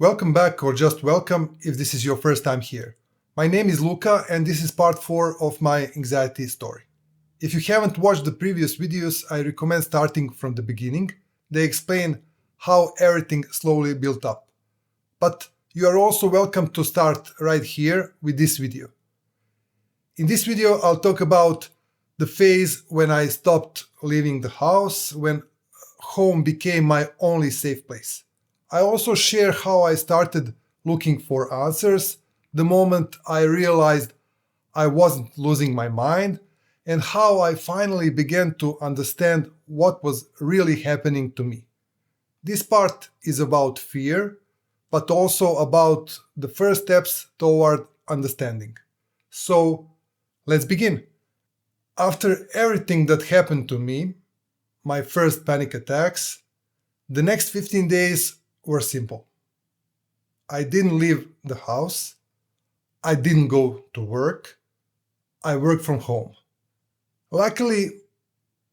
Welcome back, or just welcome if this is your first time here. My name is Luca and this is part 4 of my anxiety story. If you haven't watched the previous videos, I recommend starting from the beginning. They explain how everything slowly built up. But you are also welcome to start right here with this video. In this video, I'll talk about the phase when I stopped leaving the house, when home became my only safe place. I also share how I started looking for answers the moment I realized I wasn't losing my mind, and how I finally began to understand what was really happening to me. This part is about fear, but also about the first steps toward understanding. So, let's begin. After everything that happened to me, my first panic attacks, the next 15 days were simple. I didn't leave the house. I didn't go to work. I worked from home. Luckily,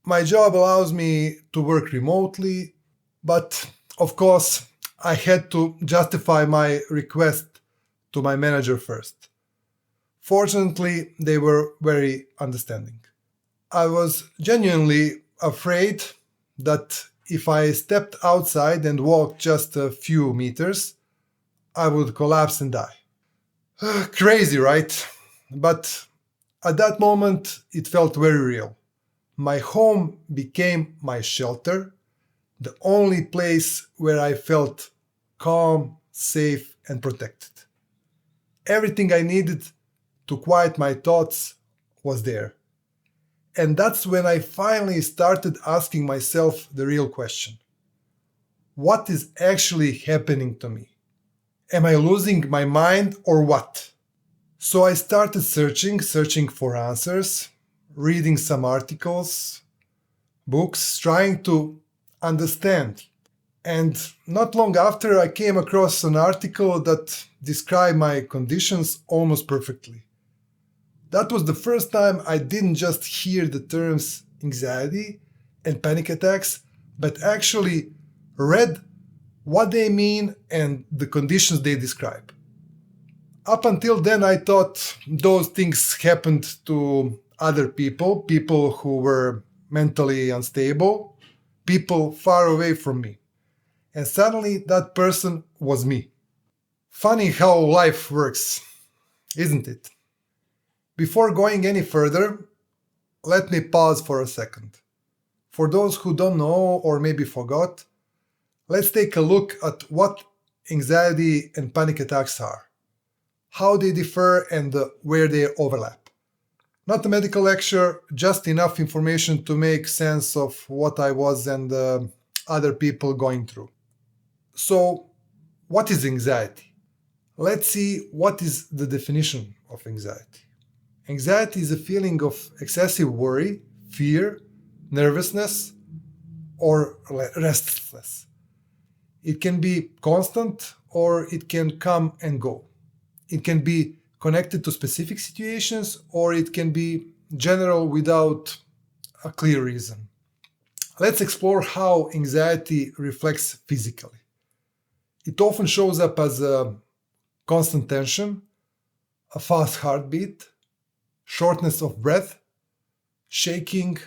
my job allows me to work remotely, but of course, I had to justify my request to my manager first. Fortunately, they were very understanding. I was genuinely afraid that if I stepped outside and walked just a few meters, I would collapse and die. Crazy, right? But at that moment, it felt very real. My home became my shelter, the only place where I felt calm, safe, and protected. Everything I needed to quiet my thoughts was there. And that's when I finally started asking myself the real question. What is actually happening to me? Am I losing my mind or what? So I started searching for answers, reading some articles, books, trying to understand. And not long after, I came across an article that described my conditions almost perfectly. That was the first time I didn't just hear the terms anxiety and panic attacks, but actually read what they mean and the conditions they describe. Up until then, I thought those things happened to other people who were mentally unstable, people far away from me. And suddenly that person was me. Funny how life works, isn't it? Before going any further, let me pause for a second. For those who don't know or maybe forgot, let's take a look at what anxiety and panic attacks are, how they differ, and where they overlap. Not a medical lecture, just enough information to make sense of what I was and other people going through. So, what is anxiety? Let's see what is the definition of anxiety. Anxiety is a feeling of excessive worry, fear, nervousness, or restlessness. It can be constant or it can come and go. It can be connected to specific situations or it can be general without a clear reason. Let's explore how anxiety reflects physically. It often shows up as a constant tension, a fast heartbeat, shortness of breath, shaking,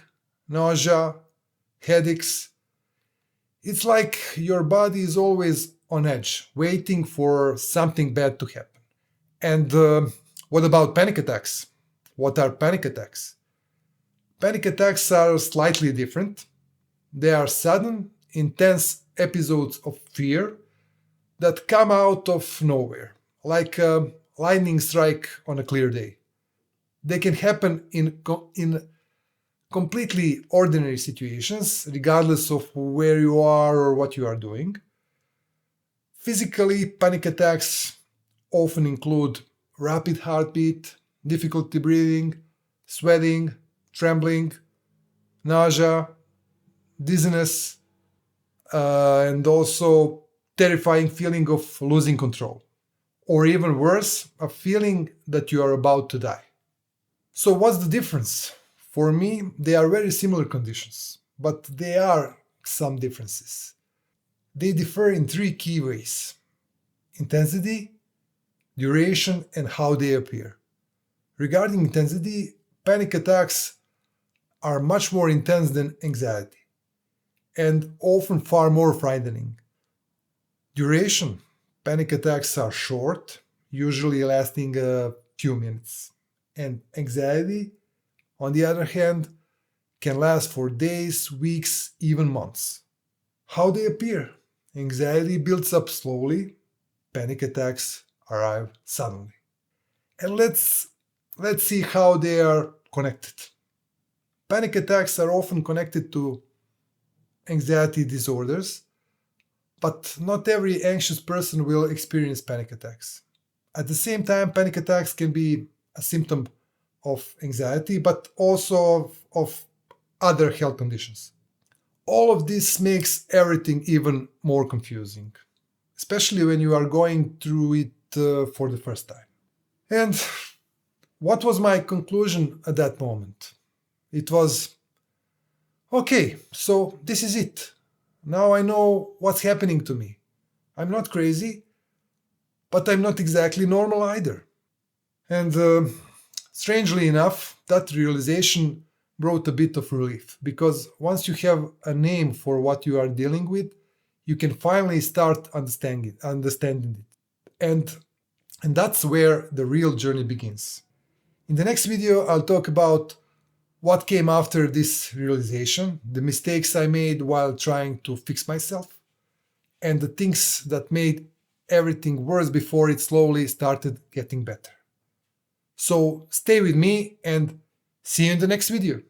nausea, headaches. It's like your body is always on edge, waiting for something bad to happen. And what about panic attacks? What are panic attacks? Panic attacks are slightly different. They are sudden, intense episodes of fear that come out of nowhere, like a lightning strike on a clear day. They can happen in completely ordinary situations, regardless of where you are or what you are doing. Physically, panic attacks often include rapid heartbeat, difficulty breathing, sweating, trembling, nausea, dizziness, and also terrifying feeling of losing control. Or even worse, a feeling that you are about to die. So what's the difference? For me, they are very similar conditions, but there are some differences. They differ in 3 key ways. intensity, duration, and how they appear. Regarding intensity, panic attacks are much more intense than anxiety and often far more frightening. Duration, panic attacks are short, usually lasting a few minutes. And anxiety, on the other hand, can last for days, weeks, even months. How they appear? Anxiety builds up slowly, panic attacks arrive suddenly. And let's see how they are connected. Panic attacks are often connected to anxiety disorders, but not every anxious person will experience panic attacks. At the same time, panic attacks can be a symptom of anxiety, but also of other health conditions. All of this makes everything even more confusing, especially when you are going through it for the first time. And what was my conclusion at that moment? It was, okay, so this is it. Now I know what's happening to me. I'm not crazy, but I'm not exactly normal either. And strangely enough, that realization brought a bit of relief, because once you have a name for what you are dealing with, you can finally start understanding it. And that's where the real journey begins. In the next video, I'll talk about what came after this realization, the mistakes I made while trying to fix myself, and the things that made everything worse before it slowly started getting better. So stay with me and see you in the next video.